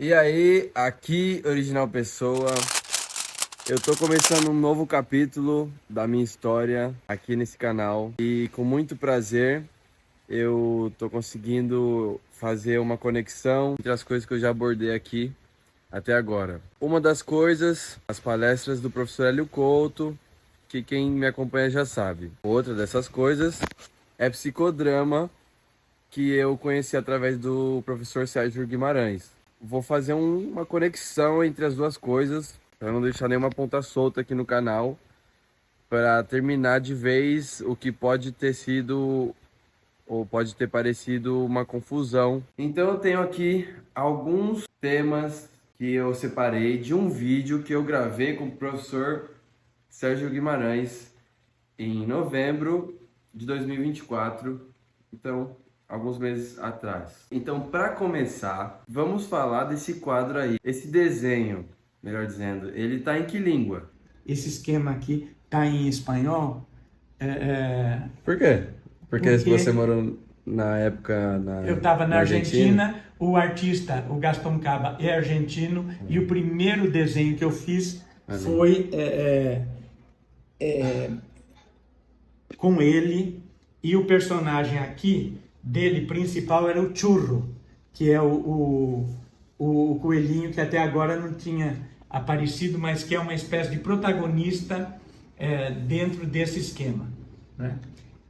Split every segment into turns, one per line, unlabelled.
E aí, aqui, Original Pessoa, eu tô começando um novo capítulo da minha história aqui nesse canal e com muito prazer eu tô conseguindo fazer uma conexão entre as coisas que eu já abordei aqui até agora. Uma das coisas, as palestras do professor Hélio Couto, que quem me acompanha já sabe. Outra dessas coisas é psicodrama, que eu conheci através do professor Sérgio Guimarães. Vou fazer uma conexão entre as duas coisas, para não deixar nenhuma ponta solta aqui no canal, para terminar de vez o que pode ter sido ou pode ter parecido uma confusão. Então eu tenho aqui alguns temas que eu separei de um vídeo que eu gravei com o professor Sérgio Guimarães em novembro de 2024. Então, alguns meses atrás. Então, para começar, vamos falar desse quadro aí. Esse desenho, melhor dizendo, ele tá em que língua?
Esse esquema aqui tá em espanhol.
Por quê? Porque
Porque
você morou na época
eu estava na
Argentina?
Argentina, o artista, o Gastão Caba, é argentino, e o primeiro desenho que eu fiz foi com ele, e o personagem aqui dele principal era o Churro, que é o coelhinho que até agora não tinha aparecido, mas que é uma espécie de protagonista dentro desse esquema, né?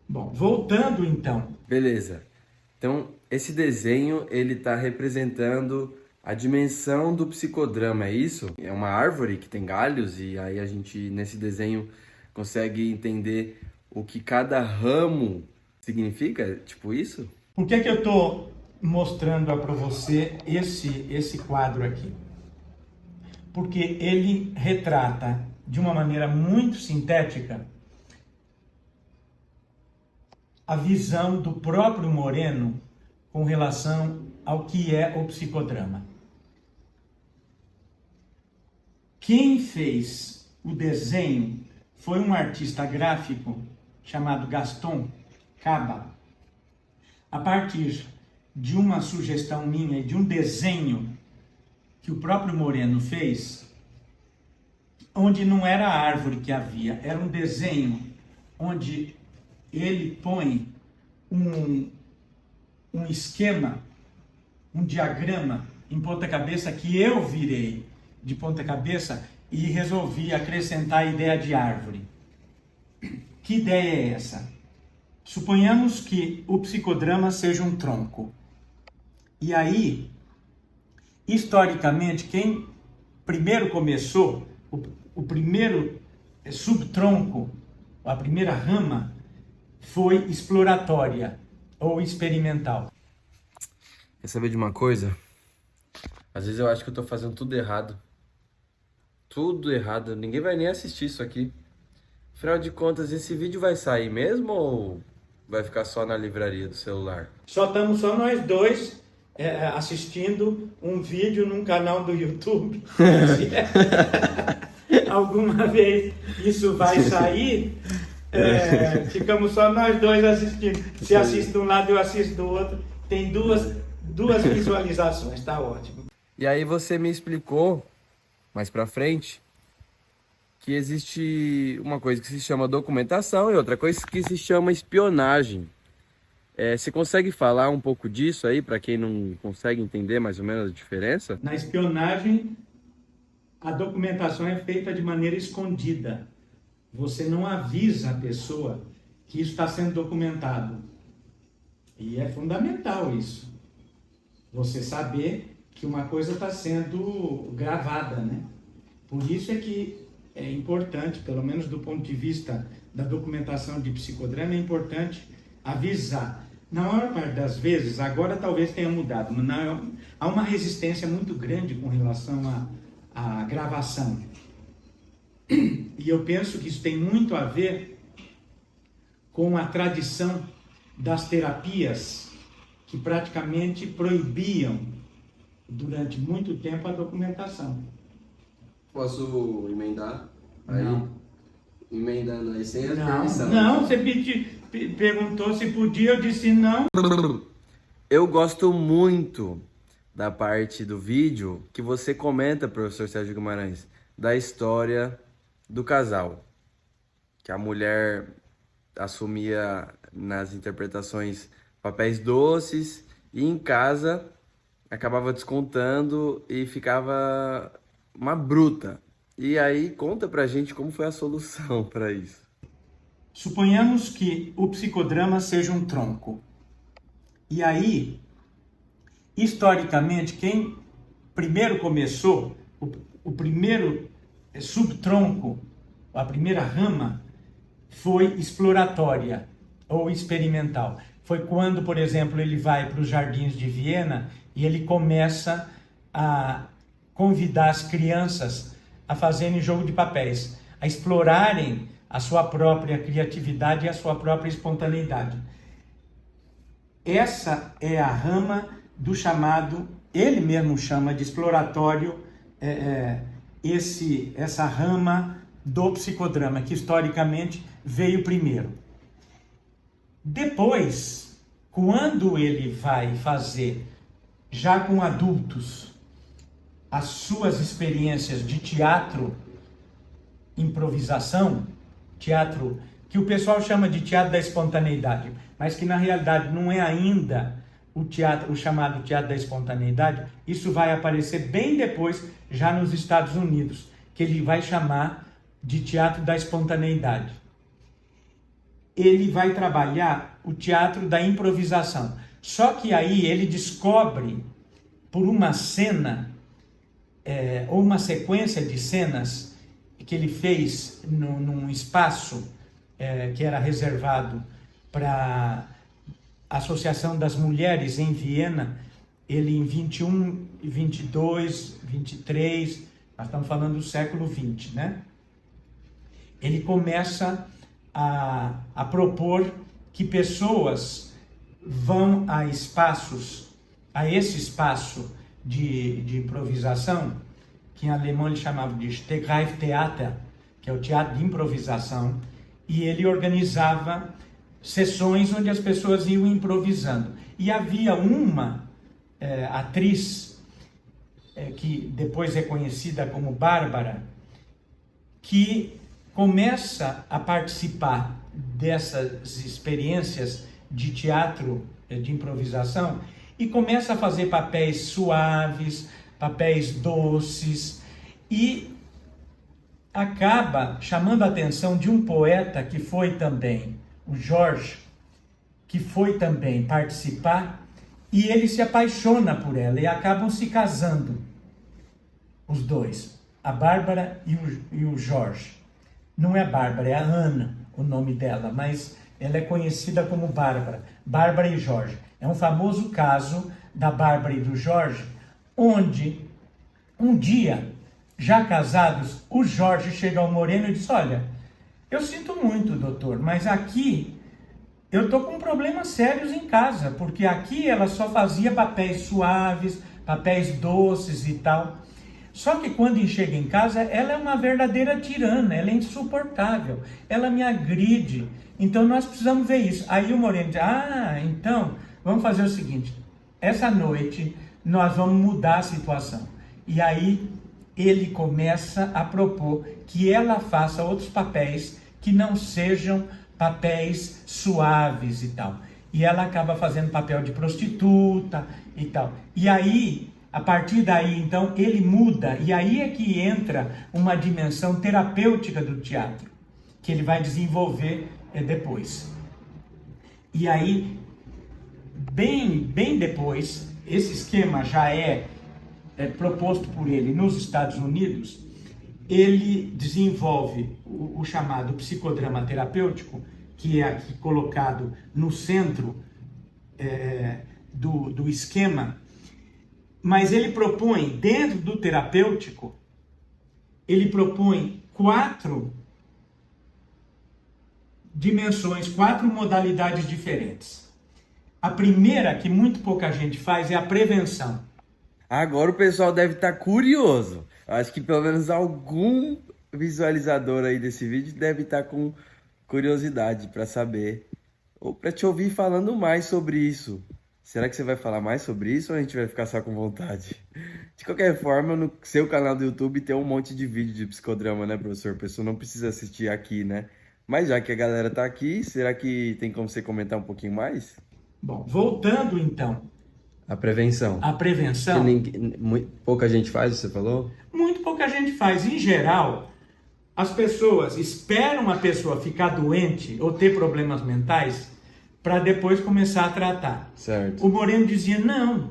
Bom, voltando então.
Beleza. Então, esse desenho, ele tá representando a dimensão do psicodrama, é isso? É uma árvore que tem galhos e aí a gente, nesse desenho, consegue entender o que cada ramo significa? Tipo isso?
Por que eu estou mostrando para você esse quadro aqui? Porque ele retrata de uma maneira muito sintética a visão do próprio Moreno com relação ao que é o psicodrama. Quem fez o desenho foi um artista gráfico chamado Gastão Caba, a partir de uma sugestão minha e de um desenho que o próprio Moreno fez, onde não era a árvore que havia, era um desenho onde ele põe um esquema, um diagrama em ponta cabeça que eu virei de ponta cabeça e resolvi acrescentar a ideia de árvore. Que ideia é essa? Suponhamos que o psicodrama seja um tronco. E aí, historicamente, quem primeiro começou, o primeiro subtronco, a primeira rama, foi exploratória ou experimental.
Quer saber de uma coisa? Às vezes eu acho que eu tô fazendo tudo errado. Tudo errado. Ninguém vai nem assistir isso aqui. Afinal de contas, esse vídeo vai sair mesmo ou vai ficar só na livraria do celular?
Só estamos só nós dois assistindo um vídeo num canal do YouTube. Se alguma vez isso vai sair, ficamos só nós dois assistindo. Se assiste de um lado, eu assisto do outro. Tem duas visualizações, tá ótimo.
E aí você me explicou, mais pra frente, que existe uma coisa que se chama documentação e outra coisa que se chama espionagem. Você consegue falar um pouco disso aí, para quem não consegue entender mais ou menos a diferença?
Na espionagem, a documentação é feita de maneira escondida. Você não avisa a pessoa que isso está sendo documentado. E é fundamental isso. Você saber que uma coisa está sendo gravada, né? Por isso é que é importante, pelo menos do ponto de vista da documentação de psicodrama, é importante avisar. Na maior parte das vezes, agora talvez tenha mudado, mas há uma resistência muito grande com relação à gravação. E eu penso que isso tem muito a ver com a tradição das terapias que praticamente proibiam durante muito tempo a documentação.
Posso emendar? Aí,
Não.
emendando aí sem a
Não,
permissão.
não, você perguntou se podia, eu disse não.
Eu gosto muito da parte do vídeo que você comenta, professor Sérgio Guimarães, da história do casal, que a mulher assumia nas interpretações papéis doces e em casa acabava descontando e ficava uma bruta. E aí conta pra gente como foi a solução para isso.
Suponhamos que o psicodrama seja um tronco. E aí, historicamente, quem primeiro começou, o primeiro subtronco, a primeira rama, foi exploratória ou experimental. Foi quando, por exemplo, ele vai para os jardins de Viena e ele começa a convidar as crianças a fazerem jogo de papéis, a explorarem a sua própria criatividade e a sua própria espontaneidade. Essa é a rama do chamado, ele mesmo chama de exploratório, essa rama do psicodrama, que historicamente veio primeiro. Depois, quando ele vai fazer, já com adultos, as suas experiências de teatro, improvisação, teatro que o pessoal chama de teatro da espontaneidade, mas que na realidade não é ainda o chamado teatro da espontaneidade. Isso vai aparecer bem depois, já nos Estados Unidos, que ele vai chamar de teatro da espontaneidade. Ele vai trabalhar o teatro da improvisação. Só que aí ele descobre, por uma cena, ou uma sequência de cenas que ele fez num espaço que era reservado para a Associação das Mulheres em Viena, ele em 21, 22, 23, nós estamos falando do século 20, né? Ele começa a propor que pessoas vão a espaços, a esse espaço de improvisação, que em alemão ele chamava de Stegreiftheater, que é o teatro de improvisação, e ele organizava sessões onde as pessoas iam improvisando. E havia uma atriz, que depois é conhecida como Bárbara, que começa a participar dessas experiências de teatro de improvisação e começa a fazer papéis suaves, papéis doces, e acaba chamando a atenção de um poeta que foi também, o Jorge, que foi também participar, e ele se apaixona por ela e acabam se casando, os dois, a Bárbara e o Jorge. Não é a Bárbara, é a Ana o nome dela, mas ela é conhecida como Bárbara. Bárbara e Jorge. É um famoso caso da Bárbara e do Jorge, onde um dia, já casados, o Jorge chega ao Moreno e diz: olha, eu sinto muito, doutor, mas aqui eu tô com problemas sérios em casa, porque aqui ela só fazia papéis suaves, papéis doces e tal. Só que quando chega em casa, ela é uma verdadeira tirana, ela é insuportável, ela me agride, então nós precisamos ver isso. Aí o Moreno diz: então vamos fazer o seguinte, essa noite nós vamos mudar a situação. E aí ele começa a propor que ela faça outros papéis que não sejam papéis suaves e tal. E ela acaba fazendo papel de prostituta e tal. E aí, a partir daí, então, ele muda, e aí é que entra uma dimensão terapêutica do teatro, que ele vai desenvolver depois. E aí, bem depois, esse esquema já é proposto por ele nos Estados Unidos. Ele desenvolve o chamado psicodrama terapêutico, que é aqui colocado no centro do esquema. Mas ele propõe, dentro do terapêutico, ele propõe 4 dimensões, 4 modalidades diferentes. A primeira, que muito pouca gente faz, é a prevenção.
Agora o pessoal deve estar curioso. Acho que pelo menos algum visualizador aí desse vídeo deve estar com curiosidade para saber, ou para te ouvir falando mais sobre isso. Será que você vai falar mais sobre isso ou a gente vai ficar só com vontade? De qualquer forma, no seu canal do YouTube tem um monte de vídeo de psicodrama, né, professor? A pessoa não precisa assistir aqui, né? Mas já que a galera tá aqui, será que tem como você comentar um pouquinho mais?
Bom, voltando então
A prevenção.
à prevenção,
Pouca gente faz, você falou?
muito pouca gente faz. Em geral, as pessoas esperam a pessoa ficar doente ou ter problemas mentais para depois começar a tratar.
Certo.
O Moreno dizia, não,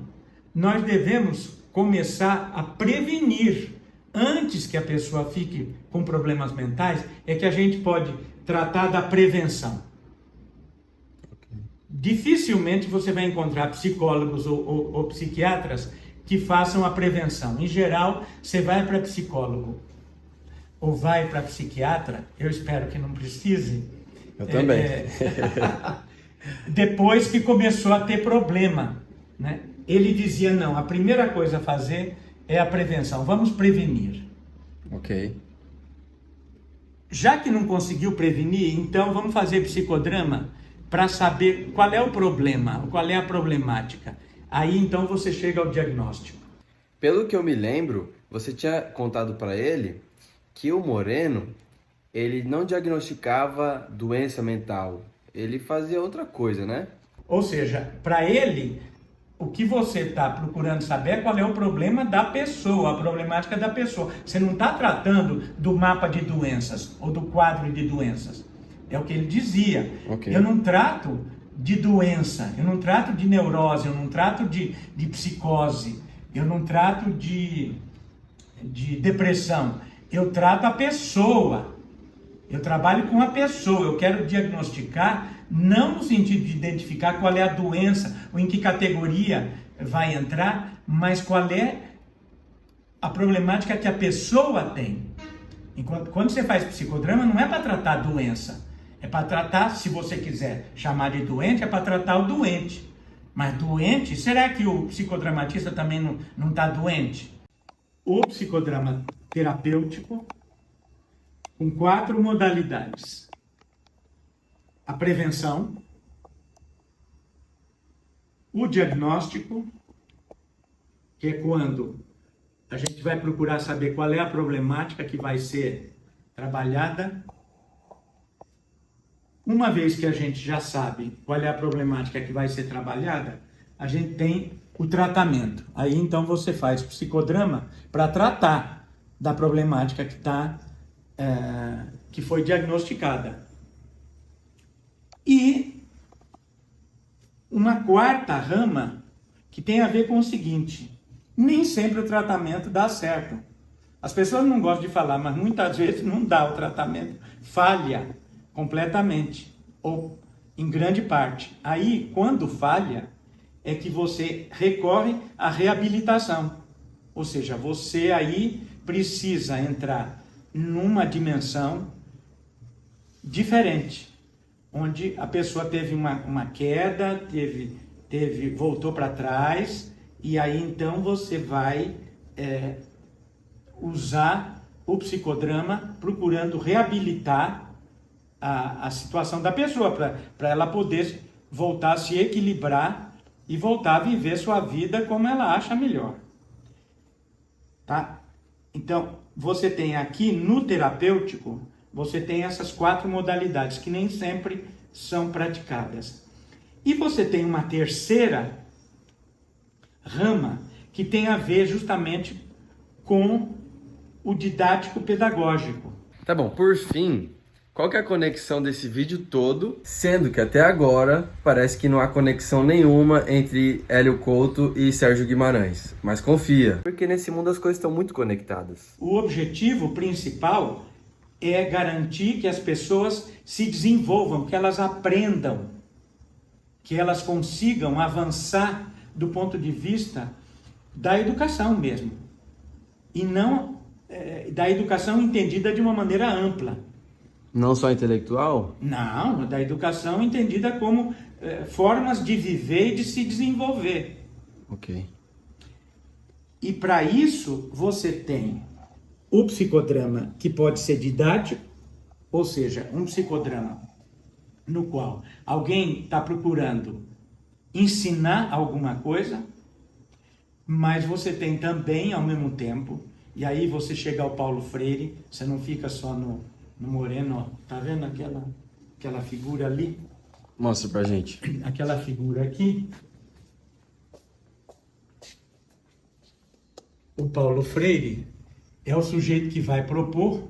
nós devemos começar a prevenir. Antes que a pessoa fique com problemas mentais, é que a gente pode tratar da prevenção. Dificilmente você vai encontrar psicólogos ou psiquiatras que façam a prevenção. Em geral, você vai para psicólogo ou vai para psiquiatra, eu espero que não precise.
Eu também.
Depois que começou a ter problema, né? Ele dizia, não, a primeira coisa a fazer é a prevenção, vamos prevenir.
Ok.
Já que não conseguiu prevenir, então vamos fazer psicodrama para saber qual é o problema, qual é a problemática. Aí então você chega ao diagnóstico.
Pelo que eu me lembro, você tinha contado para ele que o Moreno, ele não diagnosticava doença mental, ele fazia outra coisa, né?
Ou seja, para ele, o que você está procurando saber é qual é o problema da pessoa, a problemática da pessoa. Você não está tratando do mapa de doenças ou do quadro de doenças. É o que ele dizia.
Okay.
Eu não trato de doença, eu não trato de neurose, eu não trato de psicose, eu não trato de depressão. Eu trato a pessoa. Eu trabalho com a pessoa. Eu quero diagnosticar, não no sentido de identificar qual é a doença ou em que categoria vai entrar, mas qual é a problemática que a pessoa tem. Quando você faz psicodrama, não é para tratar a doença. É para tratar, se você quiser chamar de doente, é para tratar o doente. Mas doente, será que o psicodramatista também não está doente? O psicodrama terapêutico, com 4 modalidades. A prevenção, o diagnóstico, que é quando a gente vai procurar saber qual é a problemática que vai ser trabalhada. Uma vez que a gente já sabe qual é a problemática que vai ser trabalhada, a gente tem o tratamento. Aí então você faz psicodrama para tratar da problemática que foi diagnosticada. E uma quarta rama que tem a ver com o seguinte: nem sempre o tratamento dá certo. As pessoas não gostam de falar, mas muitas vezes não dá o tratamento, falha completamente ou em grande parte. Aí, quando falha, é que você recorre à reabilitação. Ou seja, você aí precisa entrar numa dimensão diferente, onde a pessoa teve uma queda, voltou para trás, e aí então você vai usar o psicodrama procurando reabilitar a situação da pessoa, para ela poder voltar a se equilibrar e voltar a viver sua vida como ela acha melhor. Tá? Então, você tem aqui no terapêutico, você tem essas 4 modalidades que nem sempre são praticadas. E você tem uma terceira rama que tem a ver justamente com o didático pedagógico.
Tá bom, por fim, qual que é a conexão desse vídeo todo? Sendo que até agora parece que não há conexão nenhuma entre Hélio Couto e Sérgio Guimarães. Mas confia, porque nesse mundo as coisas estão muito conectadas.
O objetivo principal é garantir que as pessoas se desenvolvam, que elas aprendam, que elas consigam avançar do ponto de vista da educação mesmo. E não da educação entendida de uma maneira ampla.
Não só intelectual?
Não, da educação entendida como formas de viver e de se desenvolver.
Ok.
E para isso você tem o psicodrama, que pode ser didático, ou seja, um psicodrama no qual alguém está procurando ensinar alguma coisa, mas você tem também, ao mesmo tempo, e aí você chega ao Paulo Freire, você não fica só no Moreno, ó. Tá vendo aquela figura ali?
Mostra pra gente.
Aquela figura aqui. O Paulo Freire é o sujeito que vai propor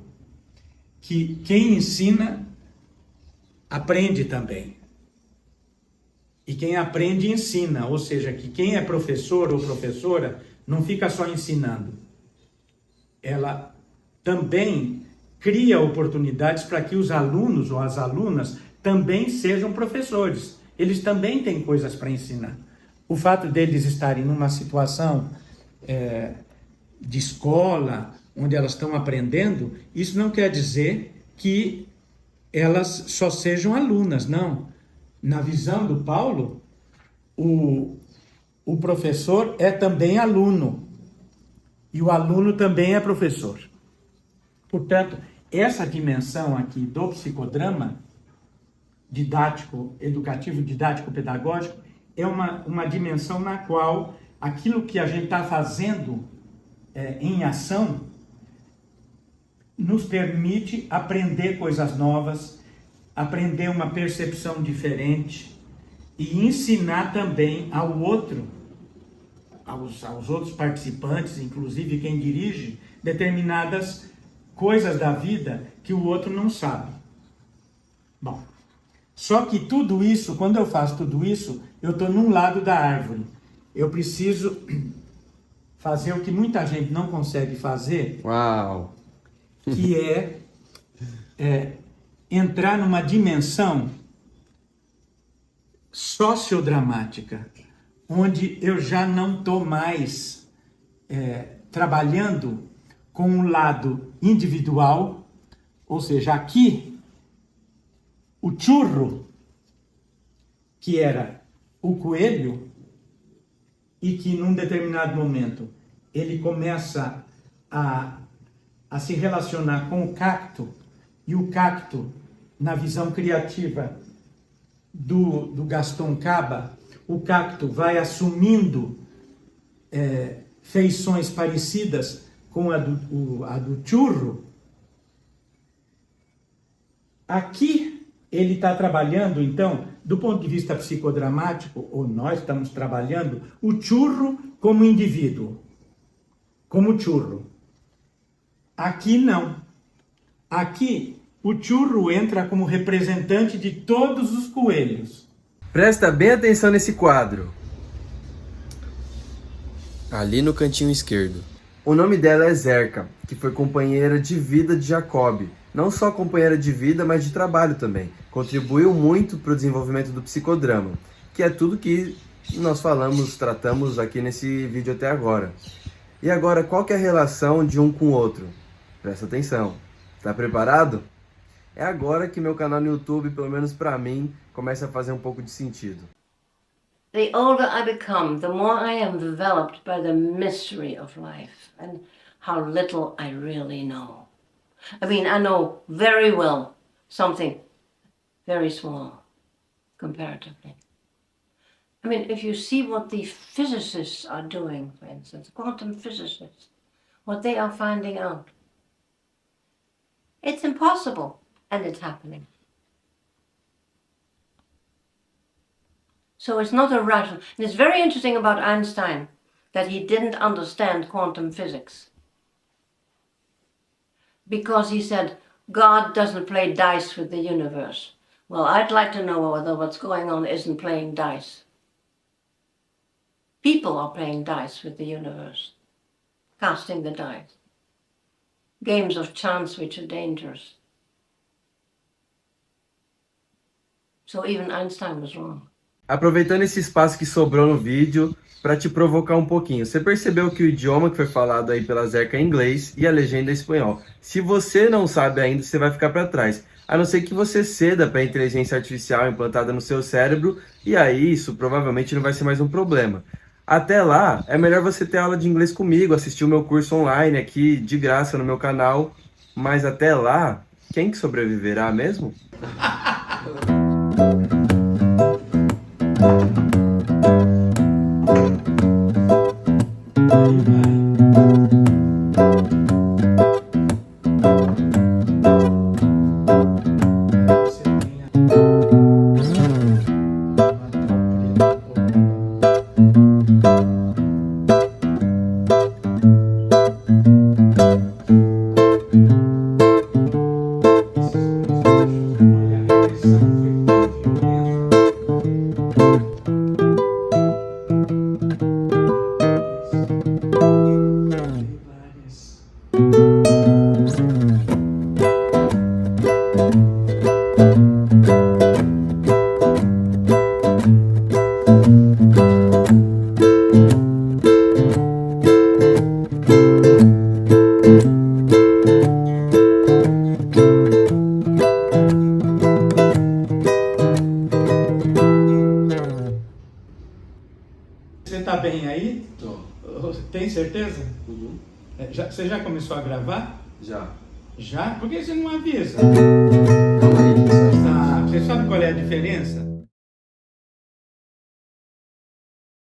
que quem ensina aprende também. E quem aprende ensina, ou seja, que quem é professor ou professora não fica só ensinando. Ela também cria oportunidades para que os alunos ou as alunas também sejam professores. Eles também têm coisas para ensinar. O fato deles estarem numa situação de escola, onde elas estão aprendendo, isso não quer dizer que elas só sejam alunas, não. Na visão do Paulo, o professor é também aluno, e o aluno também é professor. Portanto, essa dimensão aqui do psicodrama, didático, educativo, didático, pedagógico, é uma dimensão na qual aquilo que a gente está fazendo em ação nos permite aprender coisas novas, aprender uma percepção diferente e ensinar também ao outro, aos outros participantes, inclusive quem dirige, determinadas coisas da vida que o outro não sabe. Bom, só que tudo isso, quando eu faço tudo isso, eu estou num lado da árvore. Eu preciso fazer o que muita gente não consegue fazer.
Uau!
Que é entrar numa dimensão sociodramática, onde eu já não estou mais trabalhando com um lado individual, ou seja, aqui, o churro, que era o coelho, e que num determinado momento ele começa a se relacionar com o cacto, e o cacto, na visão criativa do Gaston Caba, o cacto vai assumindo feições parecidas com a do churro. Aqui ele está trabalhando, então, do ponto de vista psicodramático, ou nós estamos trabalhando, o churro como indivíduo, como churro. Aqui não. Aqui o churro entra como representante de todos os coelhos.
Presta bem atenção nesse quadro. Ali no cantinho esquerdo. O nome dela é Zerka, que foi companheira de vida de Jacob. Não só companheira de vida, mas de trabalho também. Contribuiu muito para o desenvolvimento do psicodrama, que é tudo que nós tratamos aqui nesse vídeo até agora. E agora, qual que é a relação de um com o outro? Presta atenção. Tá preparado? É agora que meu canal no YouTube, pelo menos para mim, começa a fazer um pouco de sentido.
The older I become, the more I am developed by the mystery of life and how little I really know. I mean, I know very well something very small, comparatively. I mean, if you see what the physicists are doing, for instance, quantum physicists, what they are finding out, it's impossible, and it's happening. So it's not a rational... And it's very interesting about Einstein that he didn't understand quantum physics. Because he said, God doesn't play dice with the universe. Well, I'd like to know whether what's going on isn't playing dice. People are playing dice with the universe, casting the dice. Games of chance which are dangerous. So even Einstein was wrong.
Aproveitando esse espaço que sobrou no vídeo para te provocar um pouquinho. Você percebeu que o idioma que foi falado aí pela Zerka é inglês e a legenda é espanhol. Se você não sabe ainda, você vai ficar para trás. A não ser que você ceda para a inteligência artificial implantada no seu cérebro, e aí isso provavelmente não vai ser mais um problema. Até lá, é melhor você ter aula de inglês comigo, assistir o meu curso online aqui de graça no meu canal. Mas até lá, quem que sobreviverá mesmo?
Você já começou a gravar?
Já.
Já? Por que você não avisa?
Não